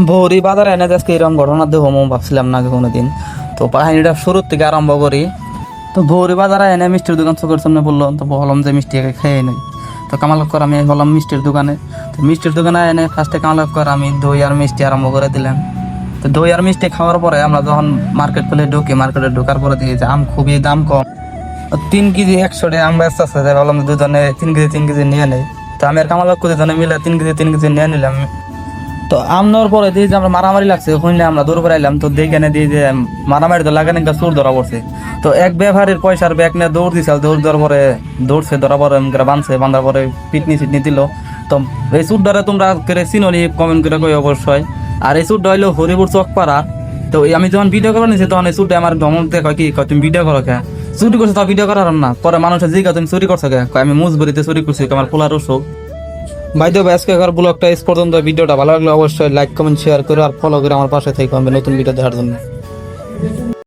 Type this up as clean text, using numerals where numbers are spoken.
ভৌরি বাজারে এনে আজকে এরকম ঘটনা দেখবো ভাবছিলাম না কোনোদিন। তো কাহিনীটা শুরুর থেকে আরম্ভ করি। তো ভৌরি বাজারে এনে মিষ্টির দোকান চোখের সামনে বললো, তো বললাম যে মিষ্টি খেয়ে নেই। তো কামাল কর আমি বললাম মিষ্টির দোকানে। তো মিষ্টির দোকানে এনে ফার্স্টে কামাল কর আমি দই আর মিষ্টি আরম্ভ করে দিলাম। তো দই আর মিষ্টি খাওয়ার পরে আমরা যখন মার্কেট পেলে ঢুকি, মার্কেটে ঢোকার পরে দেখি যে আম খুবই দাম কম। 3 কেজি 100 টাকা আম ব্যস্ত আছে। বললাম দুজনে 3 কেজি নিয়ে নেই। তো আমি আর কামাল দুজনে মিলে 3 কেজি নিয়ে নিলাম। তো আম নেওয়ার পরে দিয়ে যে আমরা মারামারি লাগছে, ওখানে আমরা দৌড় করে আইলাম। তো দেখে দিয়ে যে মারামারি তো লাগে না, চোর ধরা পড়ছে। তো এক ব্যবহারের পয়সার ব্যাগ নিয়ে দৌড় দিছে, দৌড় দেওয়ার পরে দৌড়ছে, ধরা পরে বাঁধছে, বাঁধার পরে পিটনি সিটনি দিল। তো এই চুর ধরে তোমরা করে চিনি কমেন্ট করে কই অবশ্যই। আর এই চুরটা হইলো হরিপুর চকপাড়া। তো আমি যখন ভিডিও করবার নিয়েছি তখন এই চুরটা আমার ধমক দিয়ে কয় কি কয় তুমি ভিডিও করো কে, চুরি করছো তা ভিডিও করার না। পরে মানুষের জিজ্ঞাসা তুমি চুরি করছো কে, আমি মুজবরিতে চুরি করছি, আমার পোলার অসুখ। ভাই তো আজকে ব্লগটা এই পর্যন্ত। ভিডিওটা ভালো লাগলে অবশ্যই লাইক কমেন্ট শেয়ার করে আর ফলো করে আমার পাশে থেকে নতুন ভিডিও দেখার জন্য।